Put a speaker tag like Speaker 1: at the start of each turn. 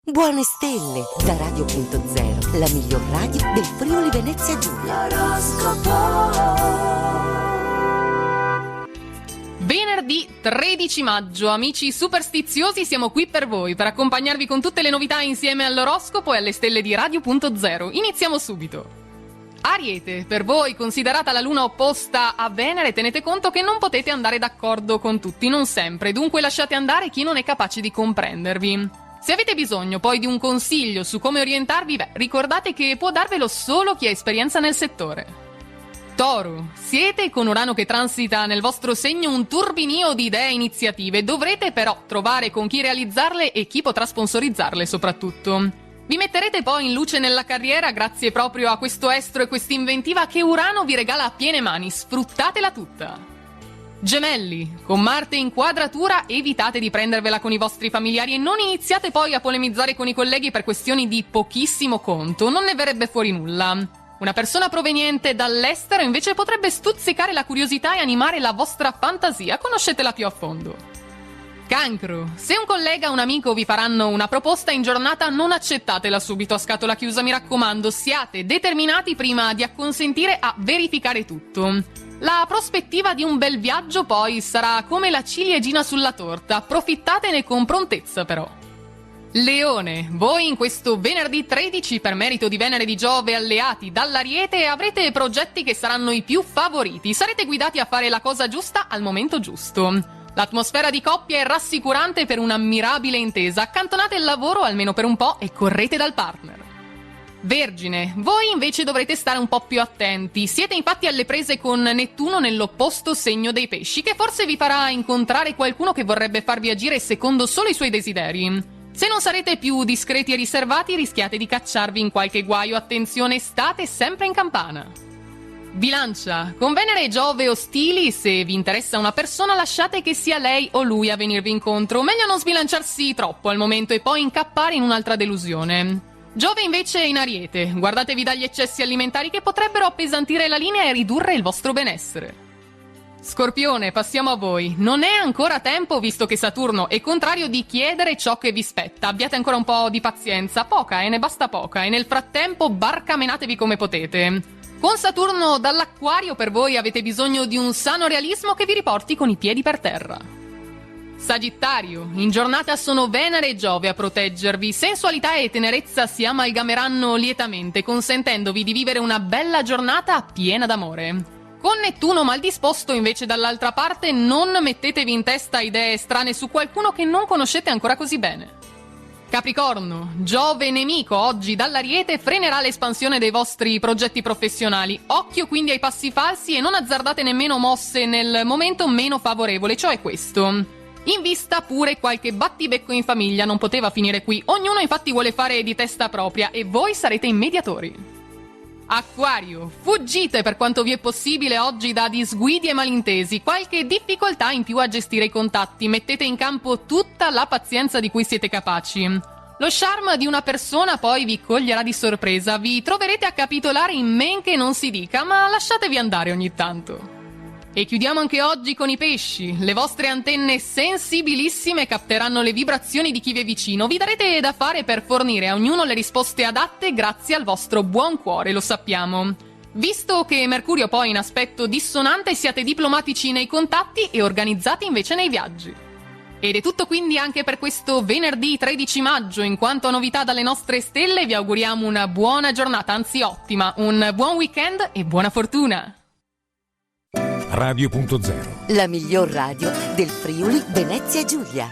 Speaker 1: Buone stelle da Radio.0, la miglior radio del Friuli Venezia Giulia.
Speaker 2: Venerdì 13 maggio, amici superstiziosi, siamo qui per voi, per accompagnarvi con tutte le novità insieme all'oroscopo e alle stelle di Radio.0. Iniziamo subito. Ariete, per voi considerata la luna opposta a Venere, tenete conto che non potete andare d'accordo con tutti, non sempre, dunque lasciate andare chi non è capace di comprendervi. Se avete bisogno poi di un consiglio su come orientarvi, ricordate che può darvelo solo chi ha esperienza nel settore. Toro, siete con Urano che transita nel vostro segno un turbinio di idee e iniziative, dovrete però trovare con chi realizzarle e chi potrà sponsorizzarle soprattutto. Vi metterete poi in luce nella carriera grazie proprio a questo estro e quest'inventiva che Urano vi regala a piene mani, sfruttatela tutta. Gemelli, con Marte in quadratura evitate di prendervela con i vostri familiari e non iniziate poi a polemizzare con i colleghi per questioni di pochissimo conto, non ne verrebbe fuori nulla. Una persona proveniente dall'estero invece potrebbe stuzzicare la curiosità e animare la vostra fantasia, conoscetela più a fondo. Cancro, se un collega o un amico vi faranno una proposta in giornata non accettatela subito a scatola chiusa, mi raccomando, siate determinati prima di acconsentire a verificare tutto. La prospettiva di un bel viaggio poi sarà come la ciliegina sulla torta, approfittatene con prontezza però. Leone, voi in questo venerdì 13 per merito di Venere e di Giove alleati dall'Ariete avrete progetti che saranno i più favoriti, sarete guidati a fare la cosa giusta al momento giusto. L'atmosfera di coppia è rassicurante per un'ammirabile intesa, accantonate il lavoro almeno per un po' e correte dal partner. Vergine, voi invece dovrete stare un po' più attenti, siete infatti alle prese con Nettuno nell'opposto segno dei pesci, che forse vi farà incontrare qualcuno che vorrebbe farvi agire secondo solo i suoi desideri. Se non sarete più discreti e riservati rischiate di cacciarvi in qualche guaio, attenzione, state sempre in campana. Bilancia, con Venere e Giove ostili, se vi interessa una persona lasciate che sia lei o lui a venirvi incontro, meglio non sbilanciarsi troppo al momento e poi incappare in un'altra delusione. Giove invece è in Ariete, guardatevi dagli eccessi alimentari che potrebbero appesantire la linea e ridurre il vostro benessere. Scorpione, passiamo a voi. Non è ancora tempo, visto che Saturno è contrario, di chiedere ciò che vi spetta. Abbiate ancora un po' di pazienza, poca ne basta poca, e nel frattempo barcamenatevi come potete. Con Saturno dall'Acquario per voi avete bisogno di un sano realismo che vi riporti con i piedi per terra. Sagittario, in giornata sono Venere e Giove a proteggervi, sensualità e tenerezza si amalgameranno lietamente, consentendovi di vivere una bella giornata piena d'amore. Con Nettuno mal disposto invece dall'altra parte non mettetevi in testa idee strane su qualcuno che non conoscete ancora così bene. Capricorno, Giove nemico oggi dall'Ariete frenerà l'espansione dei vostri progetti professionali. Occhio quindi ai passi falsi e non azzardate nemmeno mosse nel momento meno favorevole, cioè questo. In vista pure qualche battibecco in famiglia, non poteva finire qui. Ognuno infatti vuole fare di testa propria e voi sarete i mediatori. Acquario, fuggite per quanto vi è possibile oggi da disguidi e malintesi, qualche difficoltà in più a gestire i contatti, mettete in campo tutta la pazienza di cui siete capaci. Lo charme di una persona poi vi coglierà di sorpresa, vi troverete a capitolare in men che non si dica, ma lasciatevi andare ogni tanto. E chiudiamo anche oggi con i pesci. Le vostre antenne sensibilissime capteranno le vibrazioni di chi vi è vicino. Vi darete da fare per fornire a ognuno le risposte adatte grazie al vostro buon cuore, lo sappiamo. Visto che Mercurio poi in aspetto dissonante, siate diplomatici nei contatti e organizzati invece nei viaggi. Ed è tutto quindi anche per questo venerdì 13 maggio. In quanto a novità dalle nostre stelle, vi auguriamo una buona giornata, anzi ottima, un buon weekend e buona fortuna!
Speaker 3: Radio.0,
Speaker 1: la miglior radio del Friuli Venezia Giulia.